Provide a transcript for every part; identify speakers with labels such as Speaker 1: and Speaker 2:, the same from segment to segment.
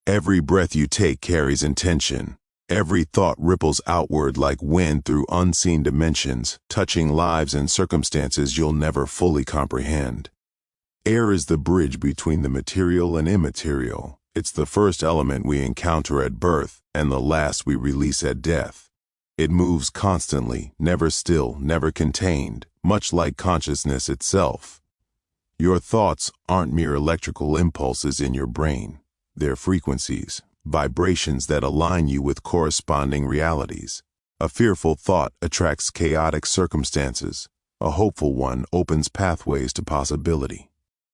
Speaker 1: Every breath you take carries intention. Every thought ripples outward like wind through unseen dimensions, touching lives and circumstances you'll never fully comprehend. Air is the bridge between the material and immaterial. It's the first element we encounter at birth and the last we release at death. It moves constantly, never still, never contained, much like consciousness itself. Your thoughts aren't mere electrical impulses in your brain. They're frequencies, vibrations that align you with corresponding realities. A fearful thought attracts chaotic circumstances. A hopeful one opens pathways to possibility.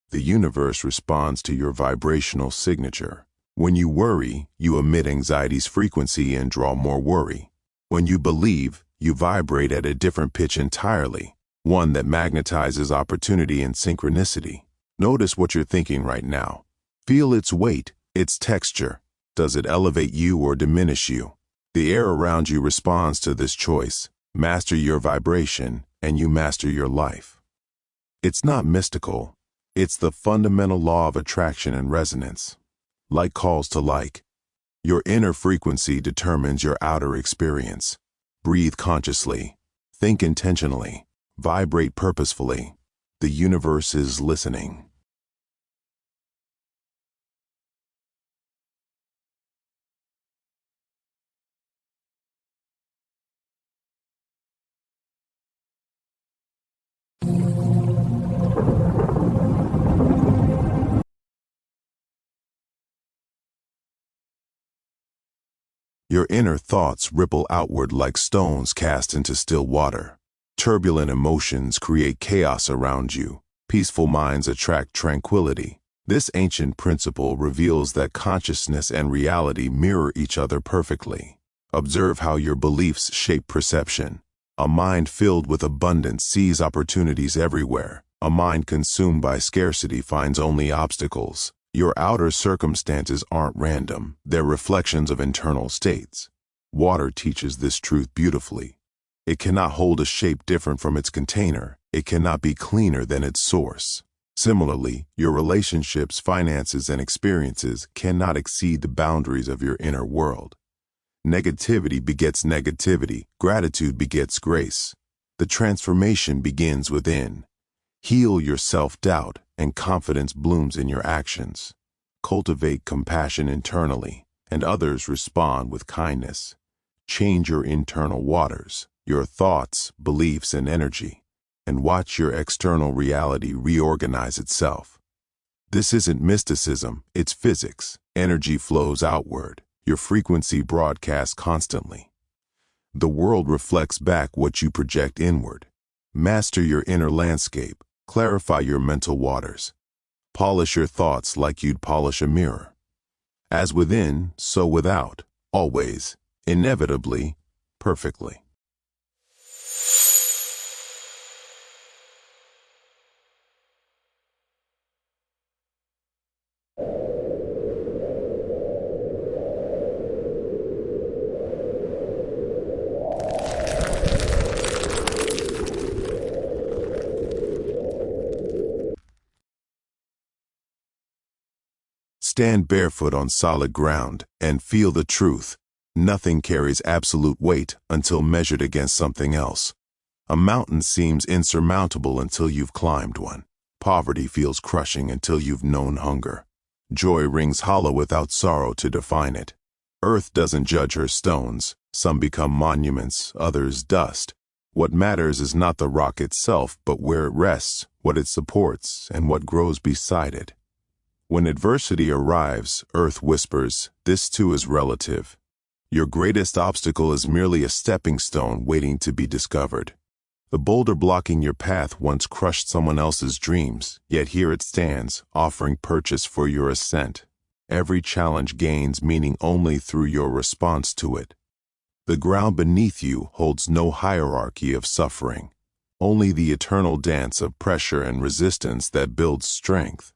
Speaker 1: The universe responds to your vibrational signature. When you worry, you emit anxiety's frequency and draw more worry. When you believe, you vibrate at a different pitch entirely, one that magnetizes opportunity and synchronicity. Notice what you're thinking right now. Feel its weight, its texture. Does it elevate you or diminish you? The air around you responds to this choice. Master your vibration, and you master your life. It's not mystical. It's the fundamental law of attraction and resonance. Like calls to like. Your inner frequency determines your outer experience. Breathe consciously. Think intentionally. Vibrate purposefully. The universe is listening. Your inner thoughts ripple outward like stones cast into still water. Turbulent emotions create chaos around you. Peaceful minds attract tranquility. This ancient principle reveals that consciousness and reality mirror each other perfectly. Observe how your beliefs shape perception. A mind filled with abundance sees opportunities everywhere. A mind consumed by scarcity finds only obstacles. Your outer circumstances aren't random. They're reflections of internal states. Water teaches this truth beautifully. It cannot hold a shape different from its container. It cannot be cleaner than its source. Similarly, your relationships, finances, and experiences cannot exceed the boundaries of your inner world. Negativity begets negativity. Gratitude begets grace. The transformation begins within. Heal your self-doubt, and confidence blooms in your actions. Cultivate compassion internally, and others respond with kindness. Change your internal waters, your thoughts, beliefs, and energy, and watch your external reality reorganize itself. This isn't mysticism, it's physics. Energy flows outward. Your frequency broadcasts constantly. The world reflects back what you project inward. Master your inner landscape. Clarify your mental waters. Polish your thoughts like you'd polish a mirror. As within, so without, always, inevitably, perfectly. Stand barefoot on solid ground and feel the truth. Nothing carries absolute weight until measured against something else. A mountain seems insurmountable until you've climbed one. Poverty feels crushing until you've known hunger. Joy rings hollow without sorrow to define it. Earth doesn't judge her stones. Some become monuments, others dust. What matters is not the rock itself, but where it rests, what it supports, and what grows beside it. When adversity arrives, Earth whispers, "This too is relative." Your greatest obstacle is merely a stepping stone waiting to be discovered. The boulder blocking your path once crushed someone else's dreams, yet here it stands, offering purchase for your ascent. Every challenge gains meaning only through your response to it. The ground beneath you holds no hierarchy of suffering, only the eternal dance of pressure and resistance that builds strength.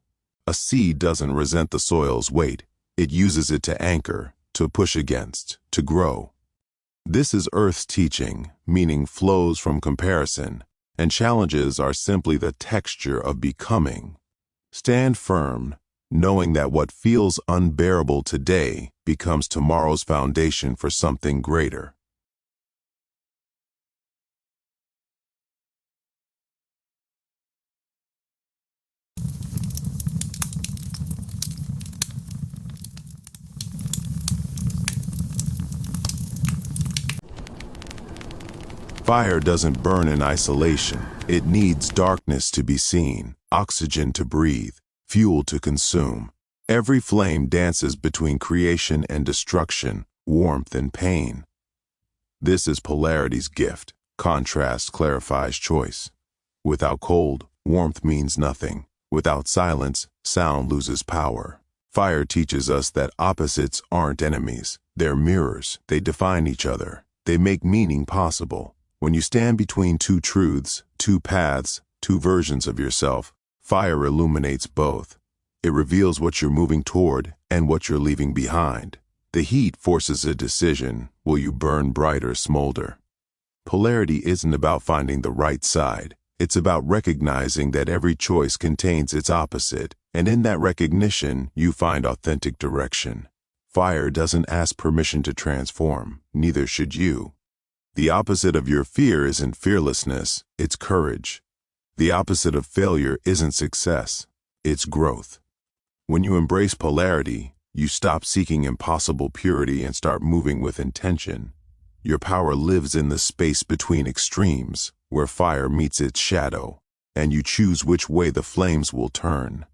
Speaker 1: A seed doesn't resent the soil's weight. It uses it to anchor, to push against, to grow. This is Earth's teaching, meaning flows from comparison, and challenges are simply the texture of becoming. Stand firm, knowing that what feels unbearable today becomes tomorrow's foundation for something greater. Fire doesn't burn in isolation. It needs darkness to be seen, oxygen to breathe, fuel to consume. Every flame dances between creation and destruction, warmth and pain. This is polarity's gift. Contrast clarifies choice. Without cold, warmth means nothing. Without silence, sound loses power. Fire teaches us that opposites aren't enemies. They're mirrors. They define each other. They make meaning possible. When you stand between two truths, two paths, two versions of yourself, fire illuminates both. It reveals what you're moving toward and what you're leaving behind. The heat forces a decision. Will you burn bright or smolder? Polarity isn't about finding the right side. It's about recognizing that every choice contains its opposite, and in that recognition, you find authentic direction. Fire doesn't ask permission to transform, neither should you. The opposite of your fear isn't fearlessness, it's courage. The opposite of failure isn't success, it's growth. When you embrace polarity, you stop seeking impossible purity and start moving with intention. Your power lives in the space between extremes, where fire meets its shadow, and you choose which way the flames will turn.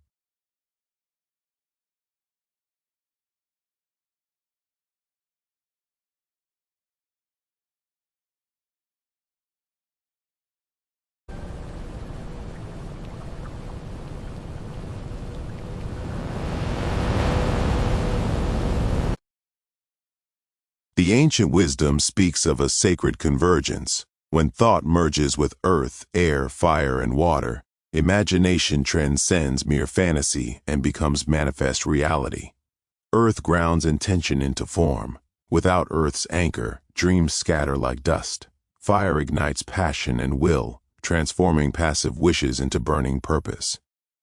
Speaker 1: The ancient wisdom speaks of a sacred convergence. When thought merges with earth, air, fire, and water, imagination transcends mere fantasy and becomes manifest reality. Earth grounds intention into form. Without Earth's anchor, dreams scatter like dust. Fire ignites passion and will, transforming passive wishes into burning purpose.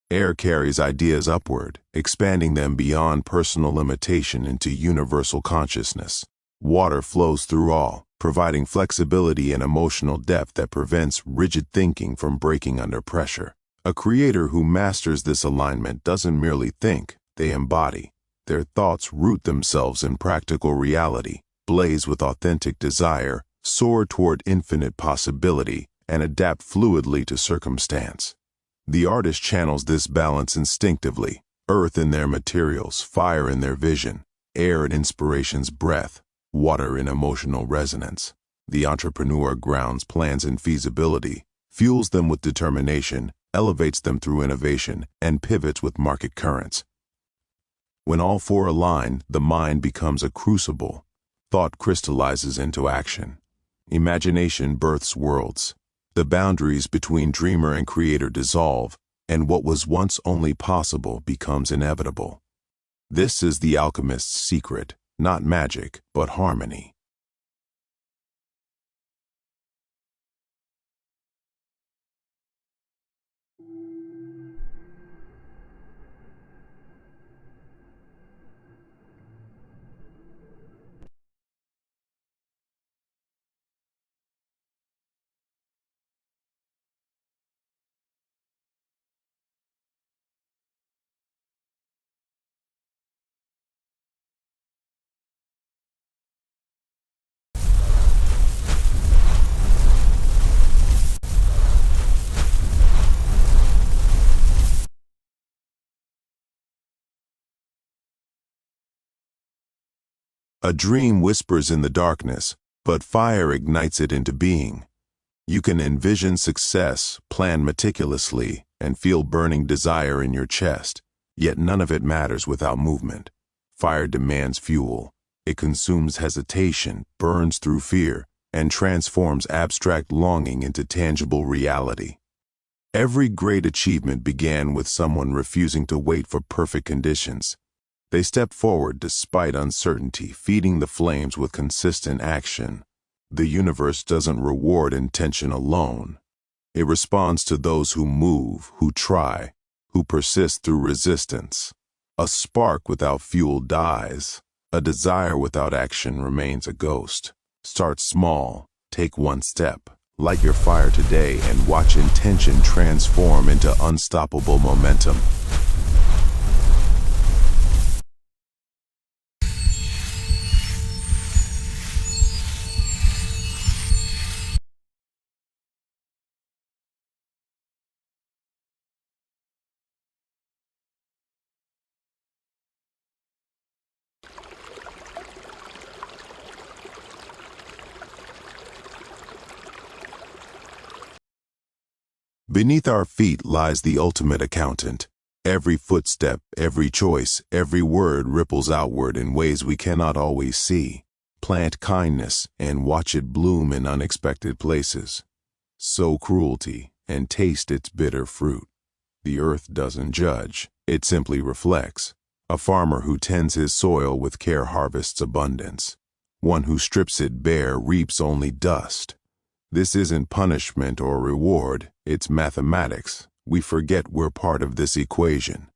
Speaker 1: Air carries ideas upward, expanding them beyond personal limitation into universal consciousness. Water flows through all, providing flexibility and emotional depth that prevents rigid thinking from breaking under pressure. A creator who masters this alignment doesn't merely think, they embody. Their thoughts root themselves in practical reality, blaze with authentic desire, soar toward infinite possibility, and adapt fluidly to circumstance. The artist channels this balance instinctively, earth in their materials, fire in their vision, air in inspiration's breath, water in emotional resonance. The entrepreneur grounds plans in feasibility, fuels them with determination, elevates them through innovation, and pivots with market currents. When all four align, the mind becomes a crucible. Thought crystallizes into action. Imagination births worlds. The boundaries between dreamer and creator dissolve, and what was once only possible becomes inevitable. This is the alchemist's secret. Not magic, but harmony. A dream whispers in the darkness, but fire ignites it into being. You can envision success, plan meticulously, and feel burning desire in your chest, yet none of it matters without movement. Fire demands fuel. It consumes hesitation, burns through fear, and transforms abstract longing into tangible reality. Every great achievement began with someone refusing to wait for perfect conditions. They stepped forward despite uncertainty, feeding the flames with consistent action. The universe doesn't reward intention alone. It responds to those who move, who try, who persist through resistance. A spark without fuel dies. A desire without action remains a ghost. Start small, take one step. Light your fire today and watch intention transform into unstoppable momentum. Beneath our feet lies the ultimate accountant. Every footstep, every choice, every word ripples outward in ways we cannot always see. Plant kindness and watch it bloom in unexpected places. Sow cruelty and taste its bitter fruit. The earth doesn't judge, it simply reflects. A farmer who tends his soil with care harvests abundance. One who strips it bare reaps only dust. This isn't punishment or reward, it's mathematics. We forget we're part of this equation.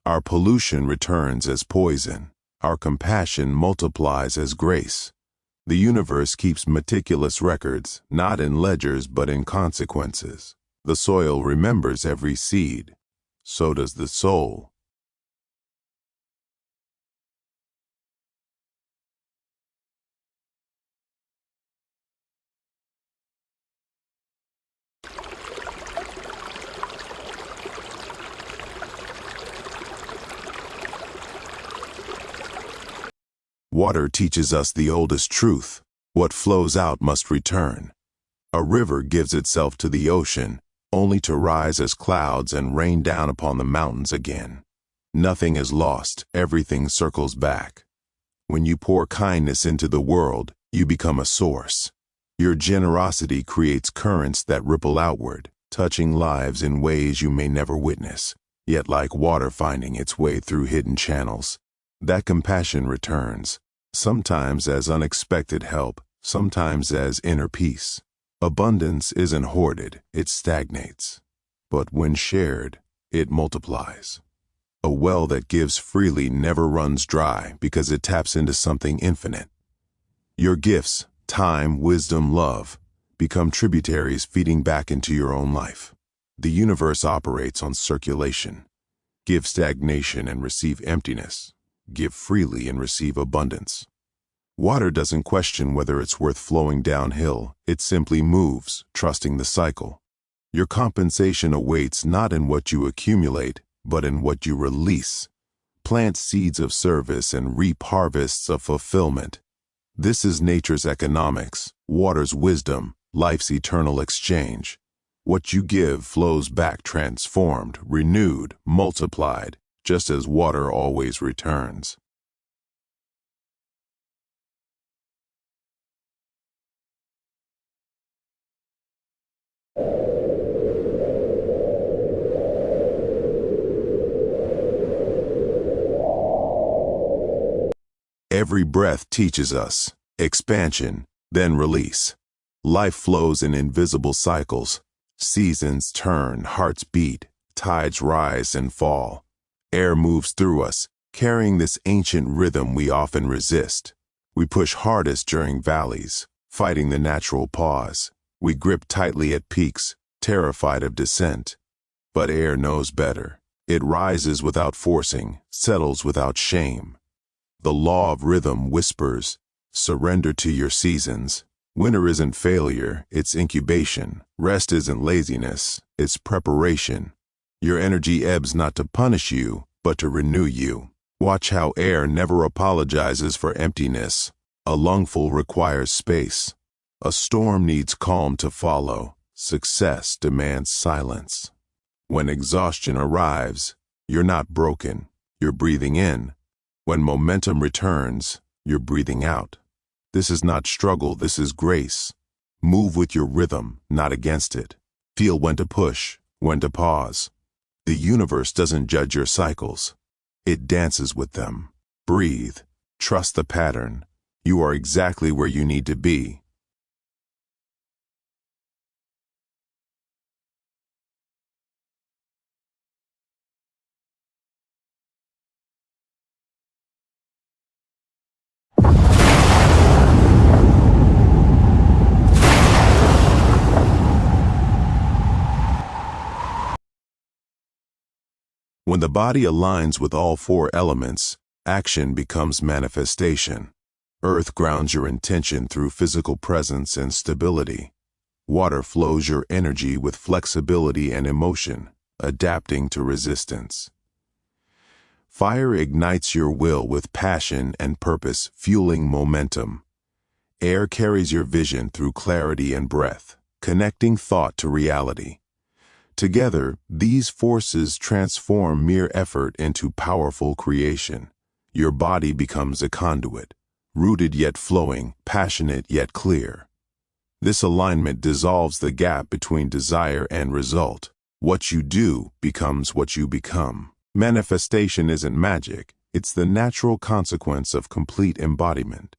Speaker 1: Our pollution returns as poison. Our compassion multiplies as grace. The universe keeps meticulous records, not in ledgers but in consequences. The soil remembers every seed. So does the soul. Water teaches us the oldest truth. What flows out must return. A river gives itself to the ocean, only to rise as clouds and rain down upon the mountains again. Nothing is lost, everything circles back. When you pour kindness into the world, you become a source. Your generosity creates currents that ripple outward, touching lives in ways you may never witness, yet like water finding its way through hidden channels. That compassion returns, sometimes as unexpected help, sometimes as inner peace. Abundance isn't hoarded, it stagnates. But when shared, it multiplies. A well that gives freely never runs dry because it taps into something infinite. Your gifts, time, wisdom, love, become tributaries feeding back into your own life. The universe operates on circulation. Give stagnation and receive emptiness. Give freely and receive abundance. Water doesn't question whether it's worth flowing downhill, it simply moves, trusting the cycle. Your compensation awaits not in what you accumulate, but in what you release. Plant seeds of service and reap harvests of fulfillment. This is nature's economics, water's wisdom, life's eternal exchange. What you give flows back transformed, renewed, multiplied, just as water always returns. Every breath teaches us expansion, then release. Life flows in invisible cycles. Seasons turn, hearts beat, tides rise and fall. Air moves through us, carrying this ancient rhythm we often resist. We push hardest during valleys, fighting the natural pause. We grip tightly at peaks, terrified of descent. But air knows better. It rises without forcing, settles without shame. The law of rhythm whispers, surrender to your seasons. Winter isn't failure, it's incubation. Rest isn't laziness, it's preparation. Your energy ebbs not to punish you, but to renew you. Watch how air never apologizes for emptiness. A lungful requires space. A storm needs calm to follow. Success demands silence. When exhaustion arrives, you're not broken, you're breathing in. When momentum returns, you're breathing out. This is not struggle, this is grace. Move with your rhythm, not against it. Feel when to push, when to pause. The universe doesn't judge your cycles. It dances with them. Breathe. Trust the pattern. You are exactly where you need to be. When the body aligns with all four elements, action becomes manifestation. Earth grounds your intention through physical presence and stability. Water flows your energy with flexibility and emotion, adapting to resistance. Fire ignites your will with passion and purpose, fueling momentum. Air carries your vision through clarity and breath, connecting thought to reality. Together, these forces transform mere effort into powerful creation. Your body becomes a conduit, rooted yet flowing, passionate yet clear. This alignment dissolves the gap between desire and result. What you do becomes what you become. Manifestation isn't magic, it's the natural consequence of complete embodiment.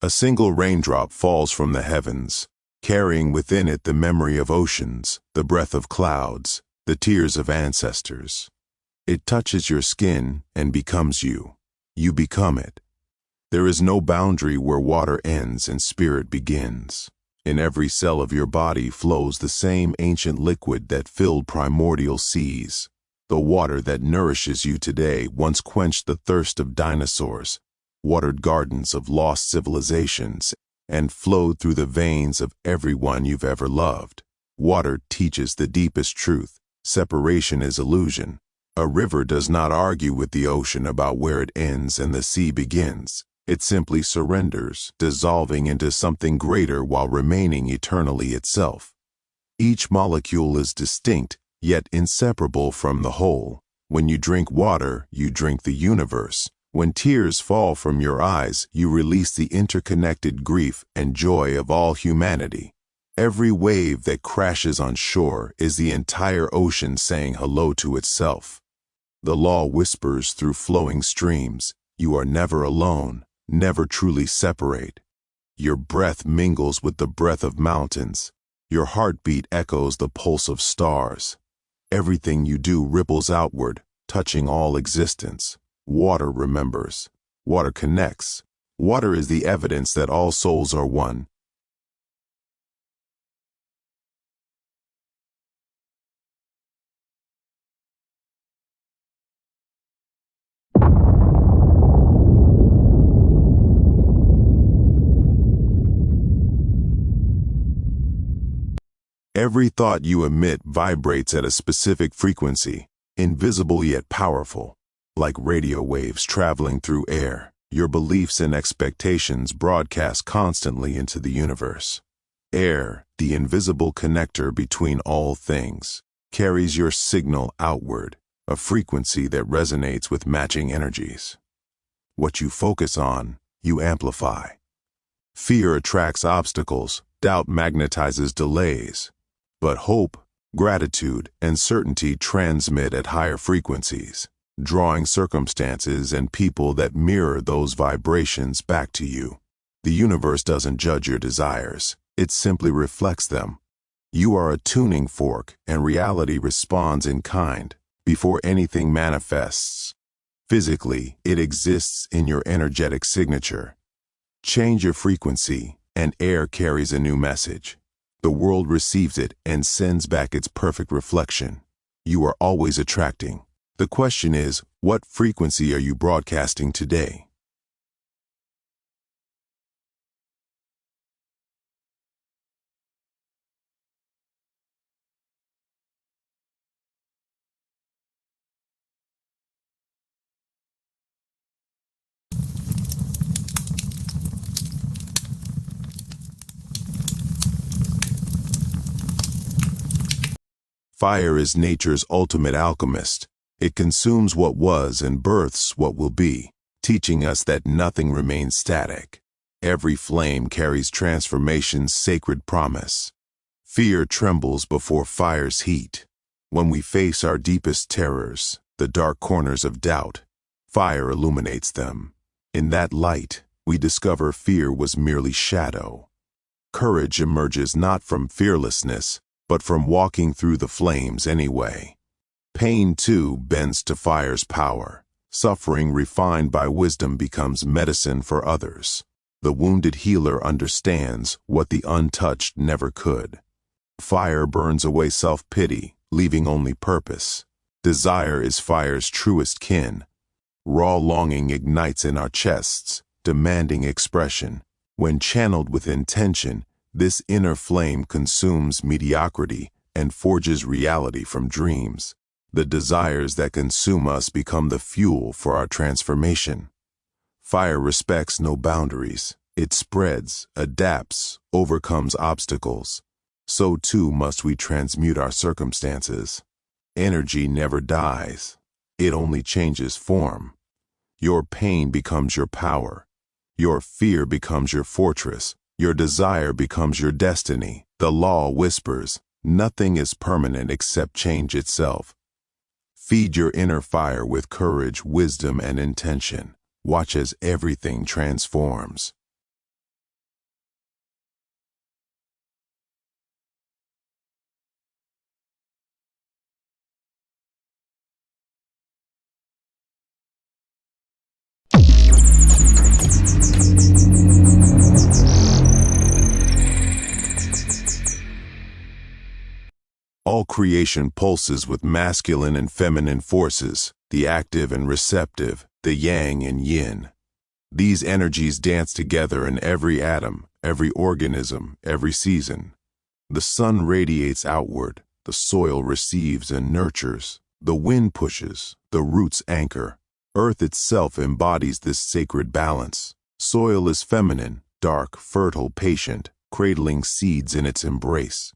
Speaker 1: A single raindrop falls from the heavens, carrying within it the memory of oceans, the breath of clouds, the tears of ancestors. It touches your skin and becomes you. You become it. There is no boundary where water ends and spirit begins. In every cell of your body flows the same ancient liquid that filled primordial seas. The water that nourishes you today once quenched the thirst of dinosaurs, watered gardens of lost civilizations, and flowed through the veins of everyone you've ever loved. Water teaches the deepest truth. Separation is illusion. A river does not argue with the ocean about where it ends and the sea begins. It simply surrenders, dissolving into something greater while remaining eternally itself. Each molecule is distinct, yet inseparable from the whole. When you drink water, you drink the universe. When tears fall from your eyes, you release the interconnected grief and joy of all humanity. Every wave that crashes on shore is the entire ocean saying hello to itself. The law whispers through flowing streams, you are never alone, never truly separate. Your breath mingles with the breath of mountains. Your heartbeat echoes the pulse of stars. Everything you do ripples outward, touching all existence. Water remembers. Water connects. Water is the evidence that all souls are one. Every thought you emit vibrates at a specific frequency, invisible yet powerful. Like radio waves traveling through air, your beliefs and expectations broadcast constantly into the universe. Air, the invisible connector between all things, carries your signal outward, a frequency that resonates with matching energies. What you focus on, you amplify. Fear attracts obstacles, doubt magnetizes delays. But hope, gratitude, and certainty transmit at higher frequencies, drawing circumstances and people that mirror those vibrations back to you. The universe doesn't judge your desires, it simply reflects them. You are a tuning fork, and reality responds in kind before anything manifests. Physically, it exists in your energetic signature. Change your frequency, and air carries a new message. The world receives it and sends back its perfect reflection. You are always attracting. The question is, what frequency are you broadcasting today? Fire is nature's ultimate alchemist. It consumes what was and births what will be. teaching us that nothing remains static. Every flame carries transformation's sacred promise. Fear trembles before fire's heat. When we face our deepest terrors, the dark corners of doubt, fire illuminates them. In that light, we discover fear was merely shadow. Courage emerges not from fearlessness, but from walking through the flames anyway. Pain, too, bends to fire's power. Suffering refined by wisdom becomes medicine for others. The wounded healer understands what the untouched never could. Fire burns away self-pity, leaving only purpose. Desire is fire's truest kin. Raw longing ignites in our chests, demanding expression. When channeled with intention, this inner flame consumes mediocrity and forges reality from dreams. The desires that consume us become the fuel for our transformation. Fire respects no boundaries. It spreads, adapts, overcomes obstacles. So too must we transmute our circumstances. Energy never dies. It only changes form. Your pain becomes your power. Your fear becomes your fortress. Your desire becomes your destiny. The law whispers, nothing is permanent except change itself. Feed your inner fire with courage, wisdom, and intention. Watch as everything transforms. All creation pulses with masculine and feminine forces, the active and receptive, the yang and yin. These energies dance together in every atom, every organism, every season. The sun radiates outward, the soil receives and nurtures, the wind pushes, the roots anchor. Earth itself embodies this sacred balance. Soil is feminine, dark, fertile, patient, cradling seeds in its embrace.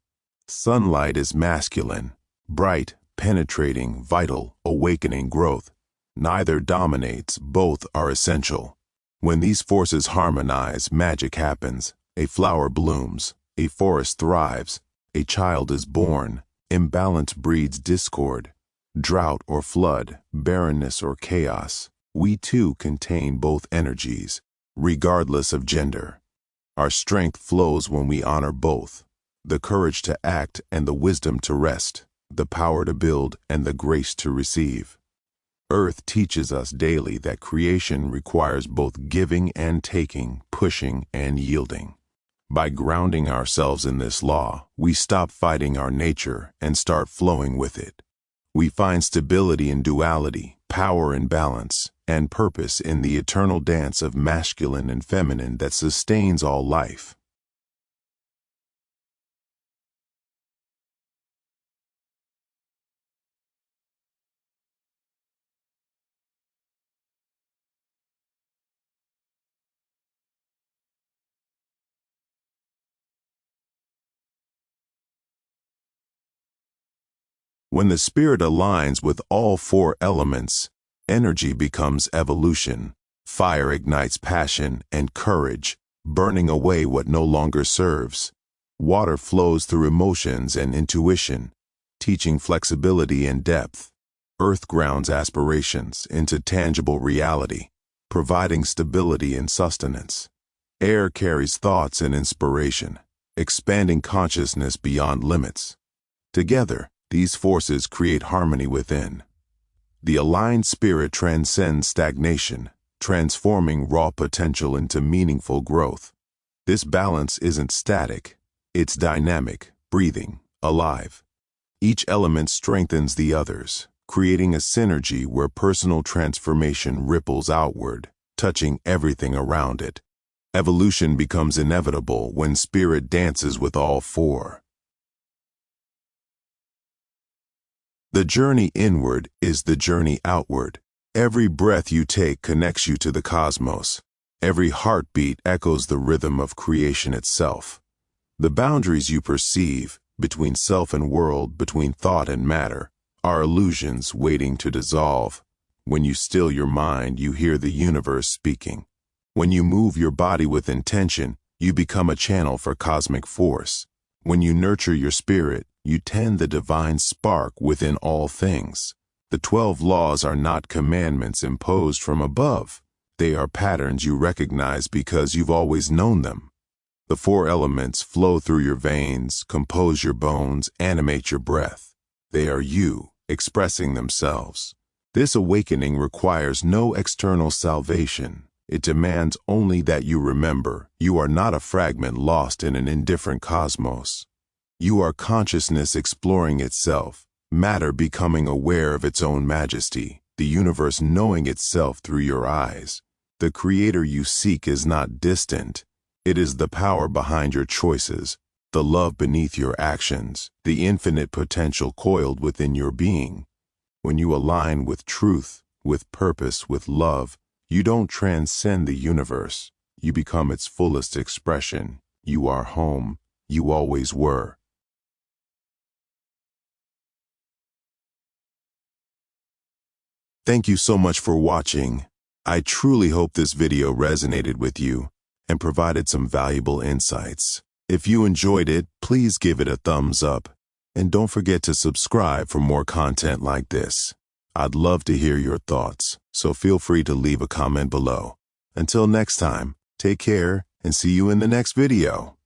Speaker 1: Sunlight is masculine, bright, penetrating, vital, awakening growth. Neither dominates, both are essential. When these forces harmonize, magic happens. A flower blooms, a forest thrives, a child is born. Imbalance breeds discord, drought or flood, barrenness or chaos. We too contain both energies, regardless of gender. Our strength flows when we honor both. The courage to act and the wisdom to rest, the power to build and the grace to receive. Earth teaches us daily that creation requires both giving and taking, pushing and yielding. By grounding ourselves in this law, we stop fighting our nature and start flowing with it. We find stability in duality, power in balance, and purpose in the eternal dance of masculine and feminine that sustains all life. When the spirit aligns with all four elements, energy becomes evolution. Fire ignites passion and courage, burning away what no longer serves. Water flows through emotions and intuition, teaching flexibility and depth. Earth grounds aspirations into tangible reality, providing stability and sustenance. Air carries thoughts and inspiration, expanding consciousness beyond limits. Together, these forces create harmony within. The aligned spirit transcends stagnation, transforming raw potential into meaningful growth. This balance isn't static, it's dynamic, breathing, alive. Each element strengthens the others, creating a synergy where personal transformation ripples outward, touching everything around it. Evolution becomes inevitable when spirit dances with all four. The journey inward is the journey outward. Every breath you take connects you to the cosmos. Every heartbeat echoes the rhythm of creation itself. The boundaries you perceive, between self and world, between thought and matter, are illusions waiting to dissolve. When you still your mind, you hear the universe speaking. When you move your body with intention, you become a channel for cosmic force. When you nurture your spirit, you tend the divine spark within all things. The 12 laws are not commandments imposed from above. They are patterns you recognize because you've always known them. The 4 elements flow through your veins, compose your bones, animate your breath. They are you, expressing themselves. This awakening requires no external salvation. It demands only that you remember you are not a fragment lost in an indifferent cosmos. You are consciousness exploring itself, matter becoming aware of its own majesty, the universe knowing itself through your eyes. The creator you seek is not distant. It is the power behind your choices, the love beneath your actions, the infinite potential coiled within your being. When you align with truth, with purpose, with love, you don't transcend the universe. You become its fullest expression. You are home. You always were. Thank you so much for watching. I truly hope this video resonated with you and provided some valuable insights. If you enjoyed it, please give it a thumbs up. And don't forget to subscribe for more content like this. I'd love to hear your thoughts, so feel free to leave a comment below. Until next time, take care and see you in the next video.